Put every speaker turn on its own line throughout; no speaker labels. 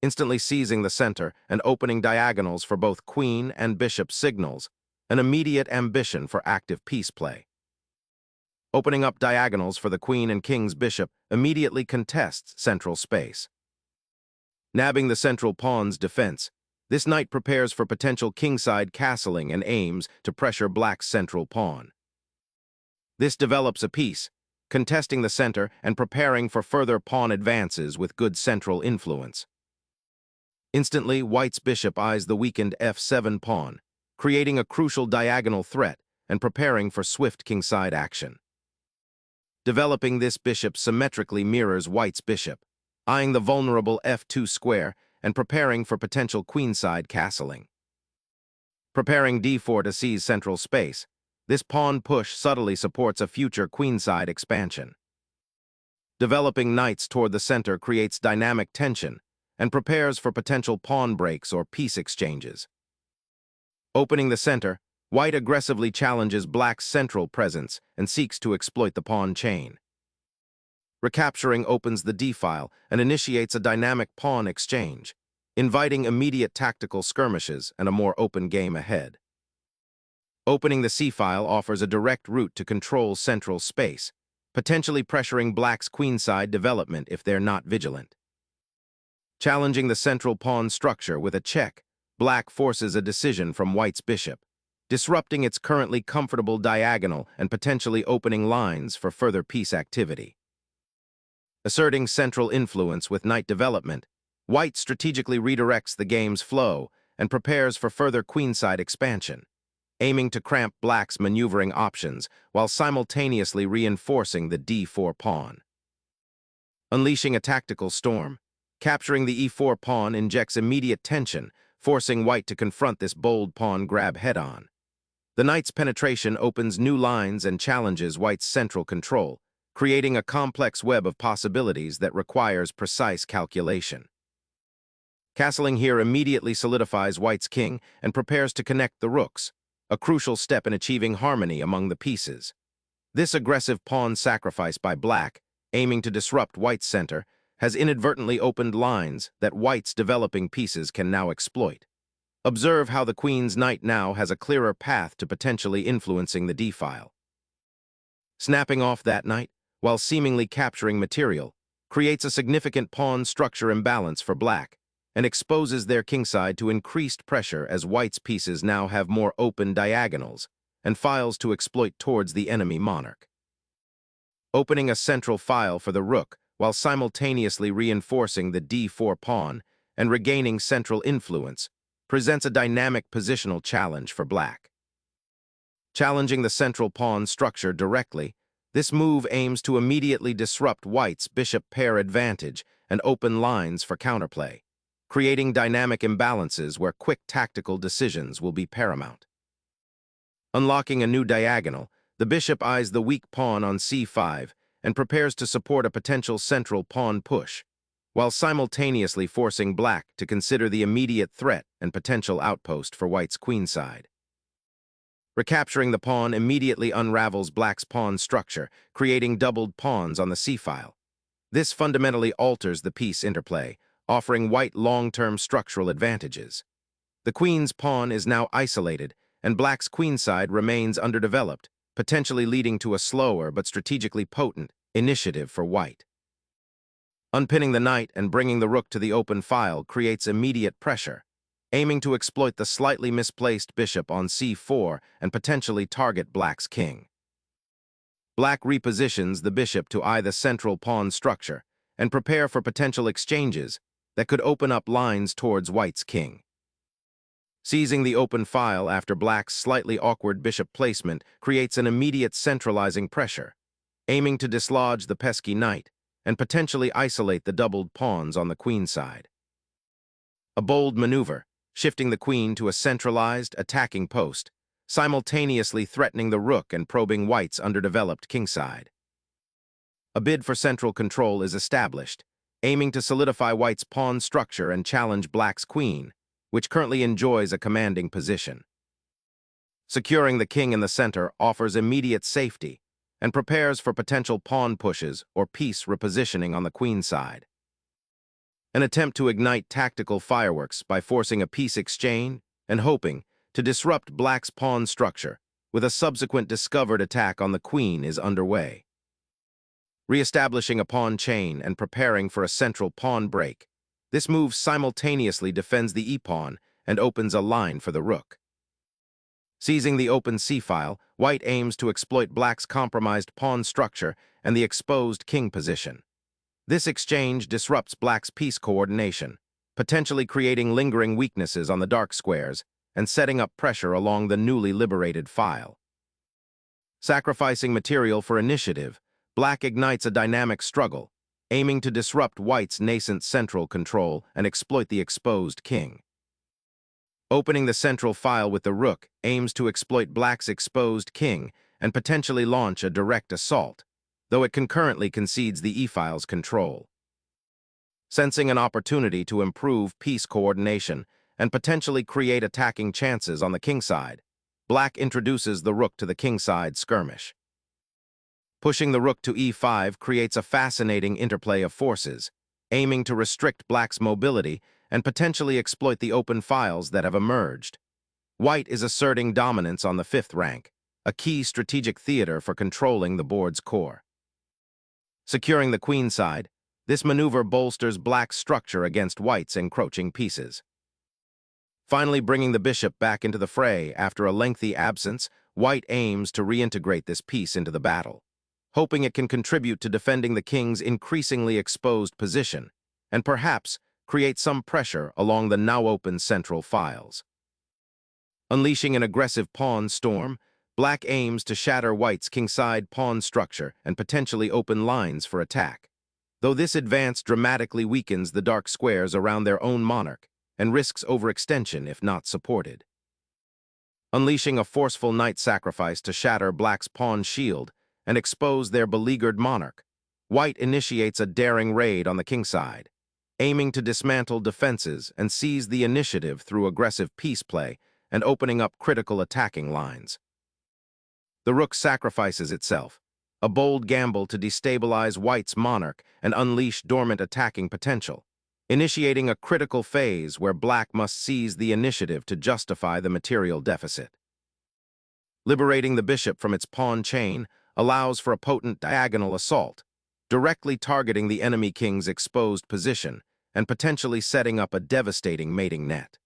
instantly seizing the center and opening diagonals for both queen and bishop signals, an immediate ambition for active piece play. Opening up diagonals for the queen and king's bishop immediately contests central space. Nabbing the central pawn's defense, this knight prepares for potential kingside castling and aims to pressure black's central pawn. This develops a piece, contesting the center and preparing for further pawn advances with good central influence. Instantly, white's bishop eyes the weakened f7 pawn, creating a crucial diagonal threat and preparing for swift kingside action. Developing this bishop symmetrically mirrors white's bishop, eyeing the vulnerable f2 square and preparing for potential queenside castling. Preparing d4 to seize central space, this pawn push subtly supports a future queenside expansion. Developing knights toward the center creates dynamic tension and prepares for potential pawn breaks or piece exchanges. Opening the center, white aggressively challenges black's central presence and seeks to exploit the pawn chain. Recapturing opens the d-file and initiates a dynamic pawn exchange, inviting immediate tactical skirmishes and a more open game ahead. Opening the c-file offers a direct route to control central space, potentially pressuring black's queenside development if they're not vigilant. Challenging the central pawn structure with a check, black forces a decision from white's bishop, disrupting its currently comfortable diagonal and potentially opening lines for further piece activity. Asserting central influence with knight development, white strategically redirects the game's flow and prepares for further queenside expansion, aiming to cramp black's maneuvering options while simultaneously reinforcing the d4 pawn. Unleashing a tactical storm, capturing the e4 pawn injects immediate tension, forcing white to confront this bold pawn grab head-on. The knight's penetration opens new lines and challenges white's central control, creating a complex web of possibilities that requires precise calculation. Castling here immediately solidifies white's king and prepares to connect the rooks, a crucial step in achieving harmony among the pieces. This aggressive pawn sacrifice by black, aiming to disrupt white's center, has inadvertently opened lines that white's developing pieces can now exploit. Observe how the queen's knight now has a clearer path to potentially influencing the d-file. Snapping off that knight, while seemingly capturing material, creates a significant pawn structure imbalance for black and exposes their kingside to increased pressure as white's pieces now have more open diagonals and files to exploit towards the enemy monarch. Opening a central file for the rook while simultaneously reinforcing the d4 pawn and regaining central influence presents a dynamic positional challenge for black. Challenging the central pawn structure directly, this move aims to immediately disrupt white's bishop pair advantage and open lines for counterplay, creating dynamic imbalances where quick tactical decisions will be paramount. Unlocking a new diagonal, the bishop eyes the weak pawn on c5 and prepares to support a potential central pawn push, while simultaneously forcing black to consider the immediate threat and potential outpost for white's queenside. Recapturing the pawn immediately unravels black's pawn structure, creating doubled pawns on the c-file. This fundamentally alters the piece interplay, offering white long-term structural advantages. The queen's pawn is now isolated, and black's queenside remains underdeveloped, potentially leading to a slower but strategically potent initiative for white. Unpinning the knight and bringing the rook to the open file creates immediate pressure, aiming to exploit the slightly misplaced bishop on c4 and potentially target black's king. Black repositions the bishop to eye the central pawn structure and prepare for potential exchanges that could open up lines towards white's king. Seizing the open file after black's slightly awkward bishop placement creates an immediate centralizing pressure, aiming to dislodge the pesky knight and potentially isolate the doubled pawns on the queenside. A bold maneuver, shifting the queen to a centralized, attacking post, simultaneously threatening the rook and probing white's underdeveloped kingside. A bid for central control is established, aiming to solidify white's pawn structure and challenge black's queen, which currently enjoys a commanding position. Securing the king in the center offers immediate safety and prepares for potential pawn pushes or piece repositioning on the queenside. An attempt to ignite tactical fireworks by forcing a piece exchange and hoping to disrupt black's pawn structure with a subsequent discovered attack on the queen is underway. Re-establishing a pawn chain and preparing for a central pawn break, this move simultaneously defends the e-pawn and opens a line for the rook. Seizing the open c-file, white aims to exploit black's compromised pawn structure and the exposed king position. This exchange disrupts black's piece coordination, potentially creating lingering weaknesses on the dark squares and setting up pressure along the newly liberated file. Sacrificing material for initiative, black ignites a dynamic struggle, aiming to disrupt white's nascent central control and exploit the exposed king. Opening the central file with the rook aims to exploit black's exposed king and potentially launch a direct assault, though it concurrently concedes the e-file's control. Sensing an opportunity to improve piece coordination and potentially create attacking chances on the kingside, black introduces the rook to the kingside skirmish. Pushing the rook to e5 creates a fascinating interplay of forces, aiming to restrict black's mobility and potentially exploit the open files that have emerged. White is asserting dominance on the 5th rank, a key strategic theater for controlling the board's core. Securing the queenside, this maneuver bolsters black's structure against white's encroaching pieces. Finally bringing the bishop back into the fray after a lengthy absence, white aims to reintegrate this piece into the battle, hoping it can contribute to defending the king's increasingly exposed position and perhaps create some pressure along the now-open central files. Unleashing an aggressive pawn storm, black aims to shatter white's kingside pawn structure and potentially open lines for attack, though this advance dramatically weakens the dark squares around their own monarch and risks overextension if not supported. Unleashing a forceful knight sacrifice to shatter black's pawn shield and expose their beleaguered monarch, white initiates a daring raid on the kingside, aiming to dismantle defenses and seize the initiative through aggressive piece play and opening up critical attacking lines. The rook sacrifices itself, a bold gamble to destabilize white's monarch and unleash dormant attacking potential, initiating a critical phase where black must seize the initiative to justify the material deficit. Liberating the bishop from its pawn chain allows for a potent diagonal assault, directly targeting the enemy king's exposed position and potentially setting up a devastating mating net.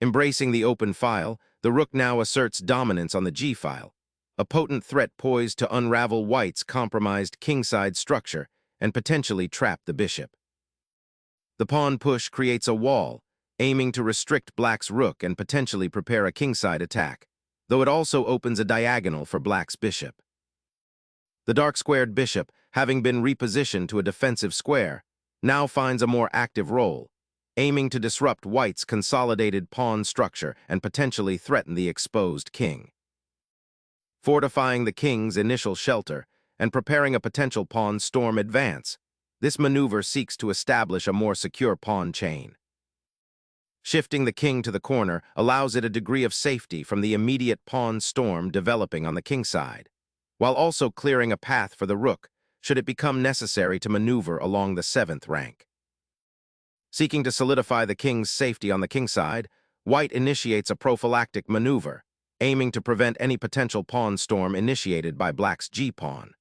Embracing the open file, the rook now asserts dominance on the g-file, a potent threat poised to unravel white's compromised kingside structure and potentially trap the bishop. The pawn push creates a wall, aiming to restrict black's rook and potentially prepare a kingside attack, though it also opens a diagonal for black's bishop. The dark-squared bishop, having been repositioned to a defensive square, now finds a more active role, aiming to disrupt white's consolidated pawn structure and potentially threaten the exposed king. Fortifying the king's initial shelter and preparing a potential pawn storm advance, this maneuver seeks to establish a more secure pawn chain. Shifting the king to the corner allows it a degree of safety from the immediate pawn storm developing on the kingside, while also clearing a path for the rook should it become necessary to maneuver along the 7th rank. Seeking to solidify the king's safety on the kingside, white initiates a prophylactic maneuver, aiming to prevent any potential pawn storm initiated by black's g-pawn.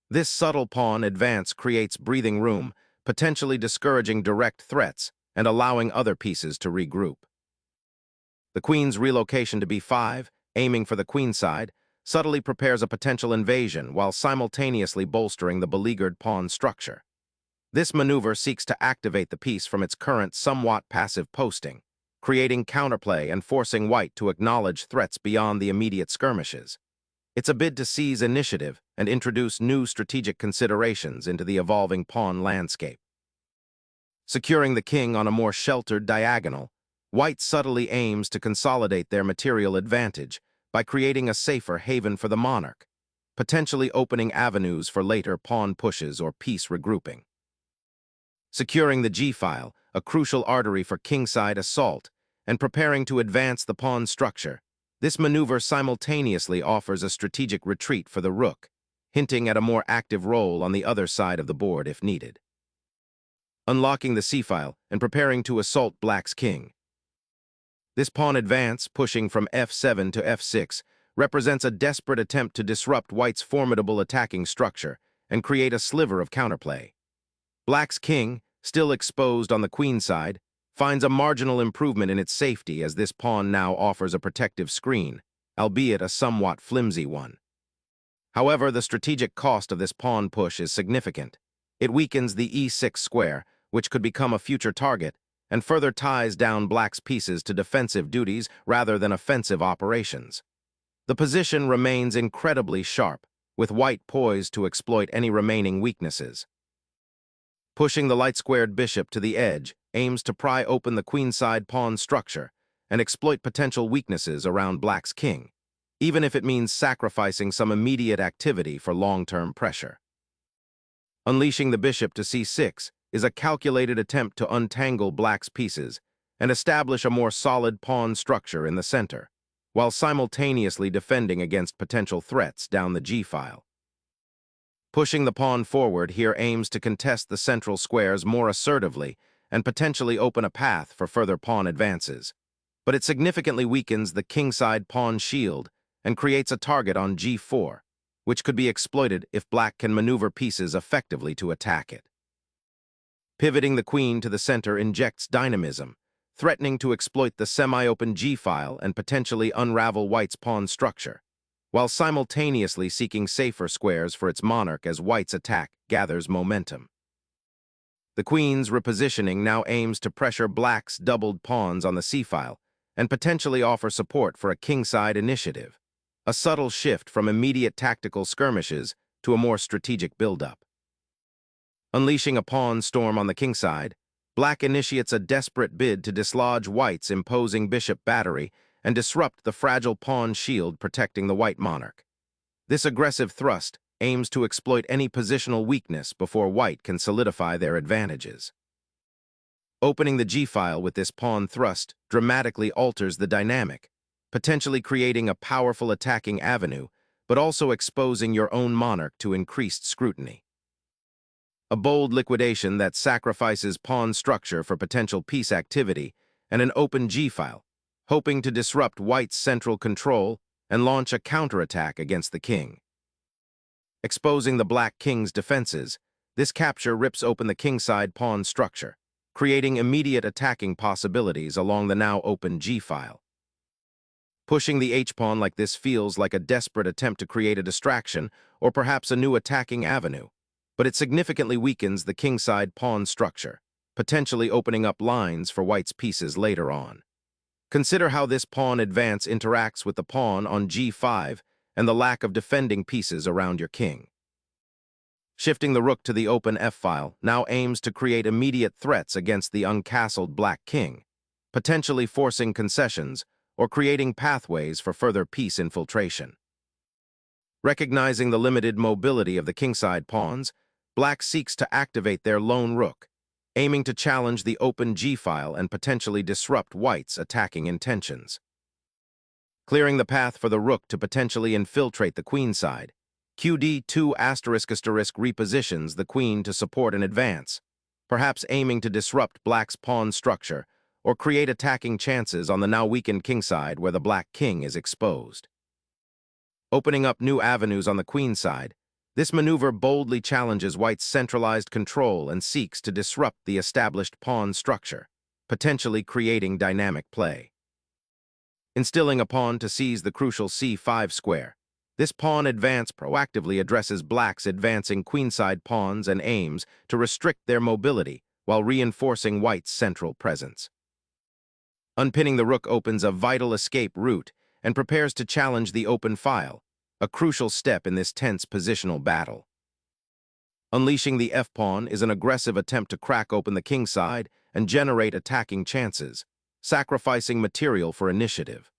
This subtle pawn advance creates breathing room, potentially discouraging direct threats and allowing other pieces to regroup. The queen's relocation to b5, aiming for the queenside, subtly prepares a potential invasion while simultaneously bolstering the beleaguered pawn structure. This maneuver seeks to activate the piece from its current somewhat passive posting, creating counterplay and forcing white to acknowledge threats beyond the immediate skirmishes. It's a bid to seize initiative and introduce new strategic considerations into the evolving pawn landscape. Securing the king on a more sheltered diagonal, white subtly aims to consolidate their material advantage by creating a safer haven for the monarch, potentially opening avenues for later pawn pushes or piece regrouping. Securing the g-file, a crucial artery for kingside assault, and preparing to advance the pawn structure, this maneuver simultaneously offers a strategic retreat for the rook, hinting at a more active role on the other side of the board if needed. unlocking the c-file and preparing to assault black's king. This pawn advance, pushing from f7 to f6, represents a desperate attempt to disrupt white's formidable attacking structure and create a sliver of counterplay. Black's king, still exposed on the queen side, finds a marginal improvement in its safety as this pawn now offers a protective screen, albeit a somewhat flimsy one. However, the strategic cost of this pawn push is significant. It weakens the e6 square, which could become a future target, and further ties down black's pieces to defensive duties rather than offensive operations. The position remains incredibly sharp, with white poised to exploit any remaining weaknesses. Pushing the light-squared bishop to the edge aims to pry open the queenside pawn structure and exploit potential weaknesses around black's king, even if it means sacrificing some immediate activity for long-term pressure. Unleashing the bishop to c6 is a calculated attempt to untangle black's pieces and establish a more solid pawn structure in the center, while simultaneously defending against potential threats down the g-file. Pushing the pawn forward here aims to contest the central squares more assertively and potentially open a path for further pawn advances, but it significantly weakens the kingside pawn shield and creates a target on g4, which could be exploited if black can maneuver pieces effectively to attack it. Pivoting the queen to the center injects dynamism, threatening to exploit the semi-open g-file and potentially unravel white's pawn structure, while simultaneously seeking safer squares for its monarch as white's attack gathers momentum. The queen's repositioning now aims to pressure black's doubled pawns on the c-file and potentially offer support for a kingside initiative, a subtle shift from immediate tactical skirmishes to a more strategic build-up. Unleashing a pawn storm on the kingside, black initiates a desperate bid to dislodge white's imposing bishop battery and disrupt the fragile pawn shield protecting the white monarch. This aggressive thrust aims to exploit any positional weakness before white can solidify their advantages. Opening the g-file with this pawn thrust dramatically alters the dynamic, potentially creating a powerful attacking avenue, but also exposing your own monarch to increased scrutiny. A bold liquidation that sacrifices pawn structure for potential piece activity and an open g-file, hoping to disrupt white's central control and launch a counterattack against the king. Exposing the black king's defenses, this capture rips open the kingside pawn structure, creating immediate attacking possibilities along the now open g-file. Pushing the h-pawn like this feels like a desperate attempt to create a distraction or perhaps a new attacking avenue, but it significantly weakens the kingside pawn structure, potentially opening up lines for white's pieces later on. Consider how this pawn advance interacts with the pawn on g5 and the lack of defending pieces around your king. Shifting the rook to the open f-file now aims to create immediate threats against the uncastled black king, potentially forcing concessions or creating pathways for further piece infiltration. Recognizing the limited mobility of the kingside pawns, black seeks to activate their lone rook, aiming to challenge the open g-file and potentially disrupt white's attacking intentions. Clearing the path for the rook to potentially infiltrate the queenside, QD2** repositions the queen to support an advance, perhaps aiming to disrupt black's pawn structure or create attacking chances on the now weakened kingside where the black king is exposed. Opening up new avenues on the queenside, this maneuver boldly challenges white's centralized control and seeks to disrupt the established pawn structure, potentially creating dynamic play. Instilling a pawn to seize the crucial c5 square, this pawn advance proactively addresses black's advancing queenside pawns and aims to restrict their mobility while reinforcing white's central presence. Unpinning the rook opens a vital escape route and prepares to challenge the open file, a crucial step in this tense positional battle. Unleashing the f-pawn is an aggressive attempt to crack open the kingside and generate attacking chances, sacrificing material for initiative.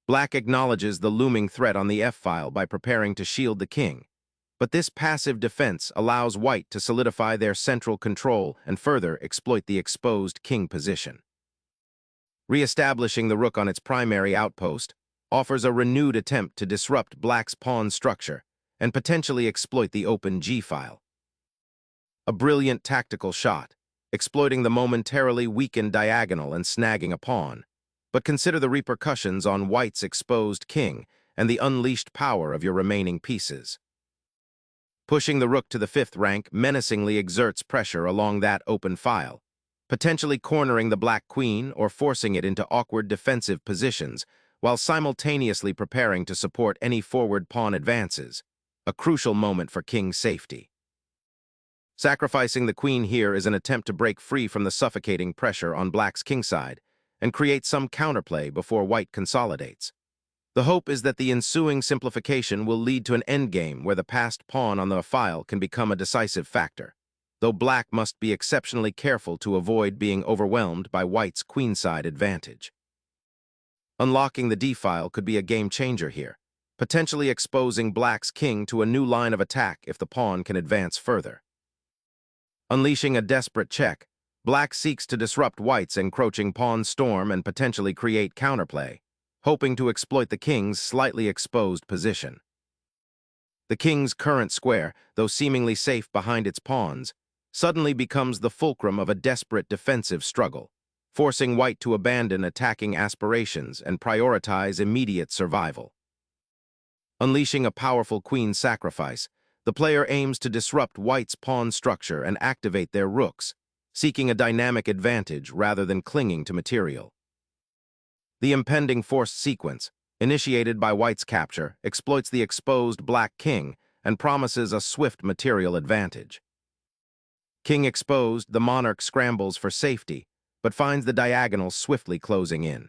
Black acknowledges the looming threat on the f-file by preparing to shield the king, but this passive defense allows white to solidify their central control and further exploit the exposed king position. Re-establishing the rook on its primary outpost offers a renewed attempt to disrupt black's pawn structure and potentially exploit the open g-file. A brilliant tactical shot, exploiting the momentarily weakened diagonal and snagging a pawn. But consider the repercussions on white's exposed king and the unleashed power of your remaining pieces. Pushing the rook to the 5th rank menacingly exerts pressure along that open file, potentially cornering the black queen or forcing it into awkward defensive positions while simultaneously preparing to support any forward pawn advances, a crucial moment for king's safety. Sacrificing the queen here is an attempt to break free from the suffocating pressure on black's kingside and create some counterplay before white consolidates. The hope is that the ensuing simplification will lead to an endgame where the passed pawn on the file can become a decisive factor, though black must be exceptionally careful to avoid being overwhelmed by white's queenside advantage. Unlocking the d-file could be a game-changer here, potentially exposing black's king to a new line of attack if the pawn can advance further. Unleashing a desperate check, black seeks to disrupt white's encroaching pawn storm and potentially create counterplay, hoping to exploit the king's slightly exposed position. The king's current square, though seemingly safe behind its pawns, suddenly becomes the fulcrum of a desperate defensive struggle, forcing white to abandon attacking aspirations and prioritize immediate survival. Unleashing a powerful queen sacrifice, the player aims to disrupt white's pawn structure and activate their rooks, seeking a dynamic advantage rather than clinging to material. The impending forced sequence, initiated by white's capture, exploits the exposed black king and promises a swift material advantage. King exposed, the monarch scrambles for safety, but finds the diagonal swiftly closing in.